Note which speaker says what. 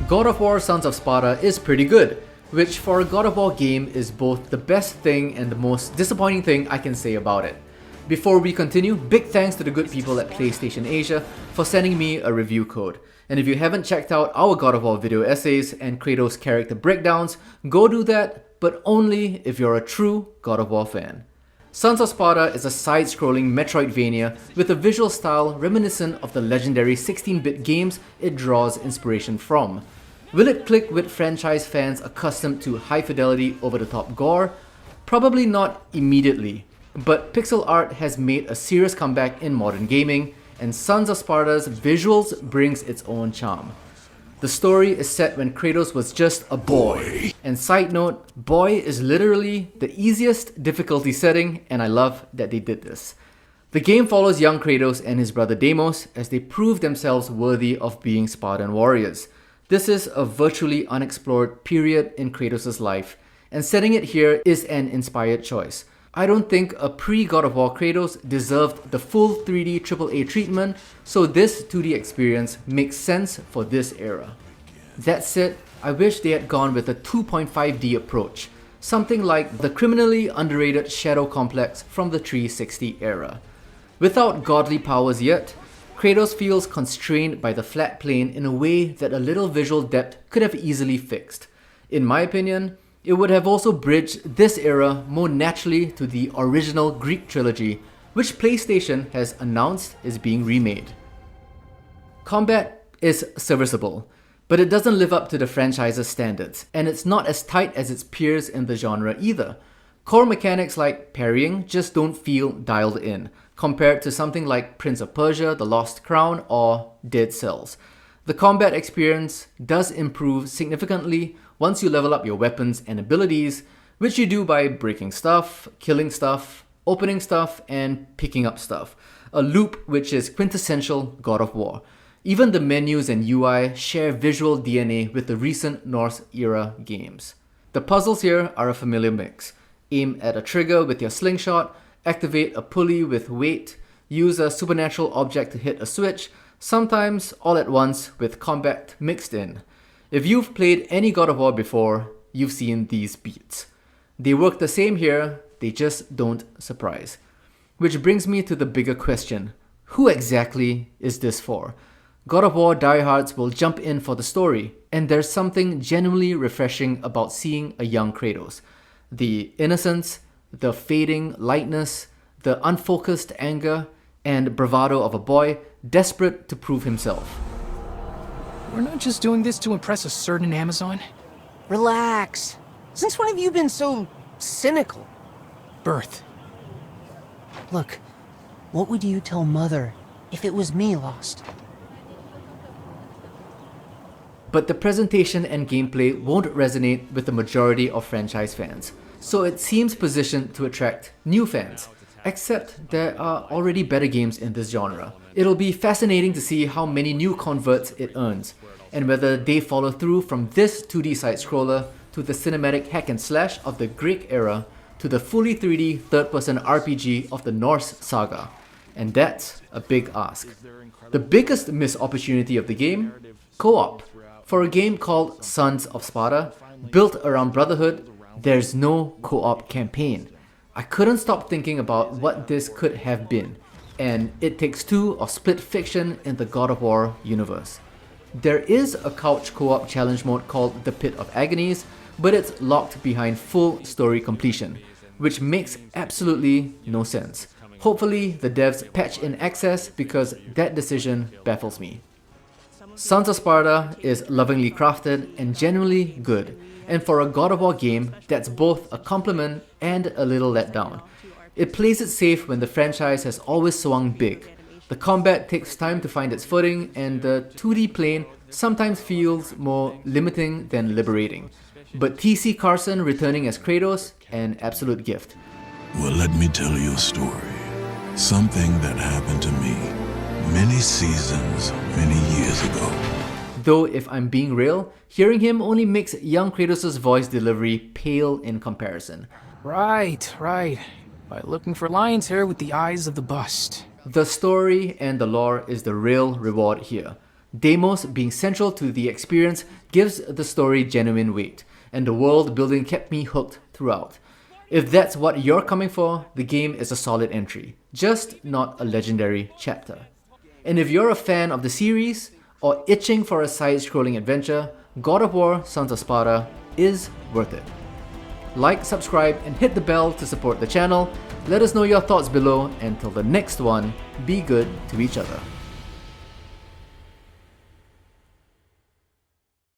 Speaker 1: God of War Sons of Sparta is pretty good, which for a God of War game is both the best thing and the most disappointing thing I can say about it. Before we continue, big thanks to the good people at PlayStation Asia for sending me a review code. And if you haven't checked out our God of War video essays and Kratos character breakdowns, go do that, but only if you're a true God of War fan. Sons of Sparta is a side-scrolling Metroidvania with a visual style reminiscent of the legendary 16-bit games it draws inspiration from. Will it click with franchise fans accustomed to high-fidelity, over-the-top gore? Probably not immediately, but pixel art has made a serious comeback in modern gaming, and Sons of Sparta's visuals brings its own charm. The story is set when Kratos was just a boy. And side note, boy is literally the easiest difficulty setting, and I love that they did this. The game follows young Kratos and his brother Deimos as they prove themselves worthy of being Spartan warriors. This is a virtually unexplored period in Kratos' life, and setting it here is an inspired choice. I don't think a pre-God of War Kratos deserved the full 3D AAA treatment, so this 2D experience makes sense for this era. That said, I wish they had gone with a 2.5D approach, something like the criminally underrated Shadow Complex from the 360 era. Without godly powers yet, Kratos feels constrained by the flat plane in a way that a little visual depth could have easily fixed. In my opinion, it would have also bridged this era more naturally to the original Greek trilogy, which PlayStation has announced is being remade. Combat is serviceable, but it doesn't live up to the franchise's standards, and it's not as tight as its peers in the genre either. Core mechanics like parrying just don't feel dialed in, compared to something like Prince of Persia, The Lost Crown, or Dead Cells. The combat experience does improve significantly once you level up your weapons and abilities, which you do by breaking stuff, killing stuff, opening stuff, and picking up stuff. A loop which is quintessential God of War. Even the menus and UI share visual DNA with the recent Norse-era games. The puzzles here are a familiar mix. Aim at a trigger with your slingshot, activate a pulley with weight, use a supernatural object to hit a switch, sometimes all at once with combat mixed in. If you've played any God of War before, you've seen these beats. They work the same here, they just don't surprise. Which brings me to the bigger question. Who exactly is this for? God of War diehards will jump in for the story, and there's something genuinely refreshing about seeing a young Kratos. The innocence, the fading lightness, the unfocused anger, and bravado of a boy desperate to prove himself.
Speaker 2: We're not just doing this to impress a certain Amazon.
Speaker 3: Relax. Since when have you been so cynical?
Speaker 2: Birth.
Speaker 3: Look, what would you tell Mother if it was me lost?
Speaker 1: But the presentation and gameplay won't resonate with the majority of franchise fans, so it seems positioned to attract new fans. Except there are already better games in this genre. It'll be fascinating to see how many new converts it earns, and whether they follow through from this 2D side-scroller to the cinematic hack and slash of the Greek era to the fully 3D third-person RPG of the Norse saga. And that's a big ask. The biggest missed opportunity of the game? Co-op. For a game called Sons of Sparta, built around brotherhood, there's no co-op campaign. I couldn't stop thinking about what this could have been, and It Takes Two or split fiction in the God of War universe. There is a couch co-op challenge mode called The Pit of Agonies, but it's locked behind full story completion, which makes absolutely no sense. Hopefully the devs patch in access because that decision baffles me. Sons of Sparta is lovingly crafted and genuinely good, and for a God of War game, that's both a compliment and a little letdown. It plays it safe when the franchise has always swung big. The combat takes time to find its footing, and the 2D plane sometimes feels more limiting than liberating. But T.C. Carson returning as Kratos, an absolute gift.
Speaker 4: Well, let me tell you a story. Something that happened to me many seasons, many years ago.
Speaker 1: Though if I'm being real, hearing him only makes young Kratos' voice delivery pale in comparison.
Speaker 2: Right. By looking for lion's hair with the eyes of the bust.
Speaker 1: The story and the lore is the real reward here. Deimos being central to the experience gives the story genuine weight, and the world building kept me hooked throughout. If that's what you're coming for, the game is a solid entry, just not a legendary chapter. And if you're a fan of the series, or itching for a side-scrolling adventure, God of War Sons of Sparta is worth it. Like, subscribe, and hit the bell to support the channel. Let us know your thoughts below, and till the next one, be good to each other.